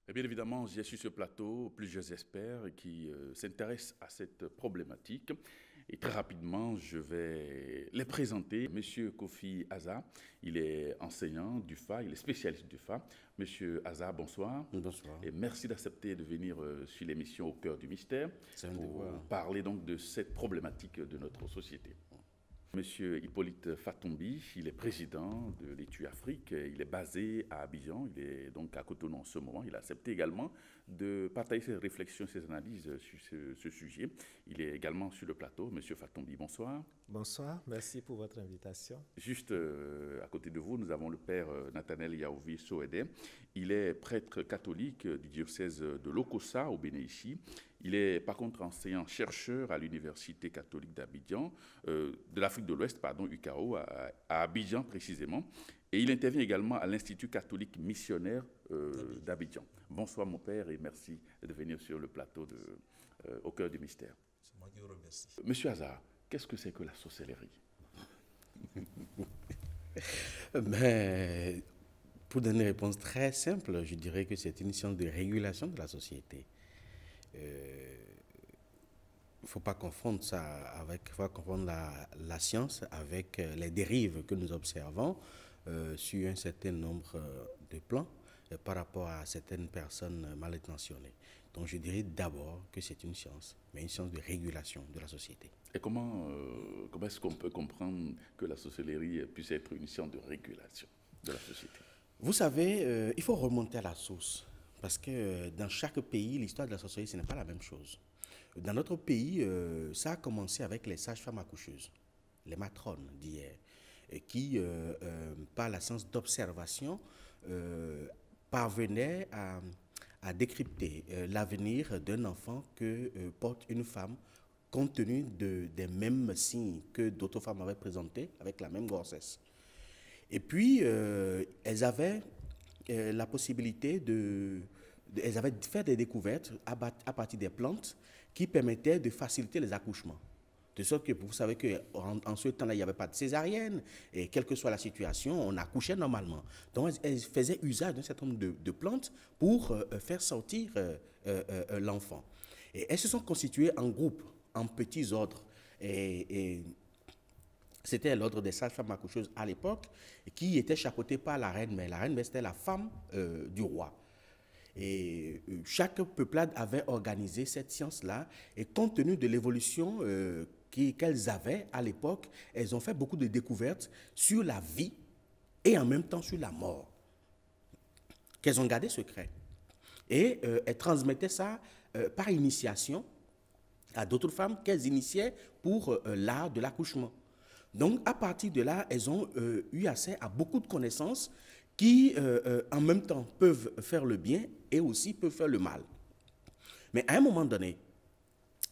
Et bien évidemment, j'ai sur ce plateau plusieurs experts qui s'intéressent à cette problématique. Et très rapidement, je vais les présenter. Monsieur Kofi Aza, il est enseignant du FA, il est spécialiste du FA. Monsieur Aza, bonsoir. Bonsoir. Et merci d'accepter de venir sur l'émission Au cœur du mystère C'est un pour devoir. parler donc de cette problématique de notre société. Monsieur Hippolyte Fatombi, il est président de l'Étu Afrique, il est basé à Abidjan, il est donc à Cotonou en ce moment. Il a accepté également de partager ses réflexions, ses analyses sur ce sujet. Il est également sur le plateau. Monsieur Fatombi, bonsoir. Bonsoir, merci pour votre invitation. Juste à côté de vous, nous avons le père Nathanaël Yaouvi Soede. Il est prêtre catholique du diocèse de Lokossa au Bénin ici. Il est par contre enseignant-chercheur à l'Université catholique d'Abidjan, de l'Afrique de l'Ouest, pardon, UCAO, à Abidjan précisément. Et il intervient également à l'Institut catholique missionnaire d'Abidjan. Bonsoir mon père et merci de venir sur le plateau Au cœur du mystère. C'est moi qui vous remercie. Monsieur Hazard, qu'est-ce que c'est que la sorcellerie? Mais, pour donner une réponse très simple, je dirais que c'est une science de régulation de la société. Il ne faut pas confondre ça avec, faut pas confondre la science avec les dérives que nous observons sur un certain nombre de plans par rapport à certaines personnes mal intentionnées. Donc je dirais d'abord que c'est une science, mais une science de régulation de la société. Et comment est-ce qu'on peut comprendre que la sorcellerie puisse être une science de régulation de la société? Vous savez, il faut remonter à la source. Parce que dans chaque pays, l'histoire de la sorcellerie, ce n'est pas la même chose. Dans notre pays, ça a commencé avec les sages-femmes accoucheuses, les matrones d'hier, qui, par la science d'observation, parvenaient à décrypter l'avenir d'un enfant que porte une femme, compte tenu des mêmes signes que d'autres femmes avaient présentés, avec la même grossesse. Et puis, elles avaient la possibilité elles avaient fait des découvertes à partir des plantes qui permettaient de faciliter les accouchements. De sorte que vous savez qu'en ce temps-là, il n'y avait pas de césarienne, et quelle que soit la situation, on accouchait normalement. Donc, elles faisaient usage d'un certain nombre de plantes pour faire sortir l'enfant. Et elles se sont constituées en groupes, en petits ordres. Et c'était l'ordre des sages-femmes accoucheuses à l'époque, qui était chapeauté par la reine mère. La reine mère, c'était la femme du roi. Et chaque peuplade avait organisé cette science-là, et compte tenu de l'évolution qu'elles avaient à l'époque, elles ont fait beaucoup de découvertes sur la vie et en même temps sur la mort, qu'elles ont gardé secret. Et elles transmettaient ça par initiation à d'autres femmes qu'elles initiaient pour l'art de l'accouchement. Donc, à partir de là, elles ont eu accès à beaucoup de connaissances qui, en même temps, peuvent faire le bien et aussi peuvent faire le mal. Mais à un moment donné,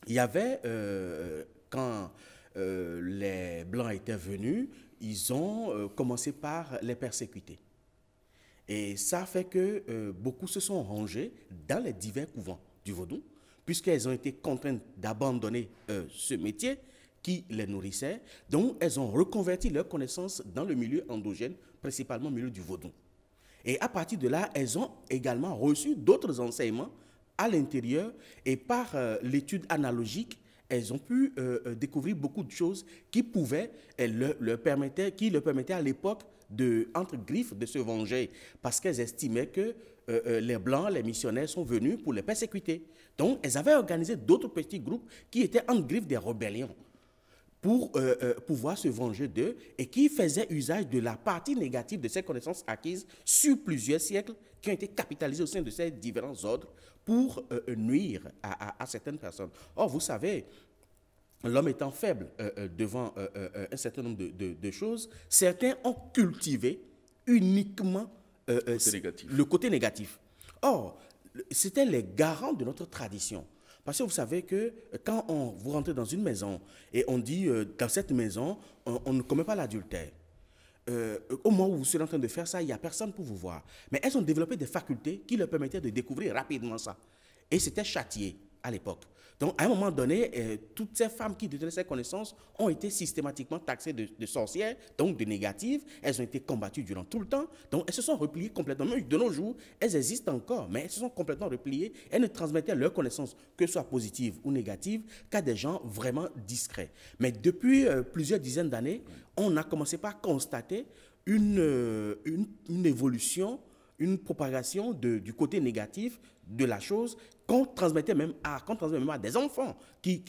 il y avait, quand les Blancs étaient venus, ils ont commencé par les persécuter. Et ça fait que beaucoup se sont rangés dans les divers couvents du vaudou, puisqu'elles ont été contraintes d'abandonner ce métier qui les nourrissait. Donc, elles ont reconverti leurs connaissances dans le milieu endogène, principalement le milieu du vaudou. Et à partir de là, elles ont également reçu d'autres enseignements à l'intérieur, et par l'étude analogique, elles ont pu découvrir beaucoup de choses qui pouvaient, leur permettaient à l'époque entre griffes de se venger, parce qu'elles estimaient que les Blancs, les missionnaires sont venus pour les persécuter. Donc, elles avaient organisé d'autres petits groupes qui étaient entre griffes des rébellions, pour pouvoir se venger d'eux, et qui faisaient usage de la partie négative de ces connaissances acquises sur plusieurs siècles, qui ont été capitalisées au sein de ces différents ordres pour nuire à certaines personnes. Or, vous savez, l'homme étant faible devant un certain nombre de choses, certains ont cultivé uniquement le côté négatif. Or, c'était les garants de notre tradition. Parce que vous savez que quand vous rentrez dans une maison et on dit dans cette maison, on ne commet pas l'adultère. Au moment où vous serez en train de faire ça, il n'y a personne pour vous voir. Mais elles ont développé des facultés qui leur permettaient de découvrir rapidement ça. Et c'était châtié à l'époque. Donc, à un moment donné, toutes ces femmes qui détenaient ces connaissances ont été systématiquement taxées de sorcières, donc de négatives. Elles ont été combattues durant tout le temps. Donc, elles se sont repliées complètement. Même de nos jours, elles existent encore, mais elles se sont complètement repliées. Elles ne transmettaient leurs connaissances, que ce soit positives ou négatives, qu'à des gens vraiment discrets. Mais depuis plusieurs dizaines d'années, on a commencé par constater une évolution, une propagation du côté négatif de la chose qu'on transmettait même à des enfants qui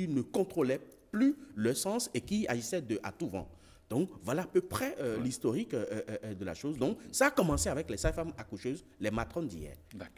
ne contrôlaient plus leur sens et qui agissaient à tout vent. Donc, voilà à peu près l'historique de la chose. Donc, ça a commencé avec les sages-femmes accoucheuses, les matrones d'hier. D'accord.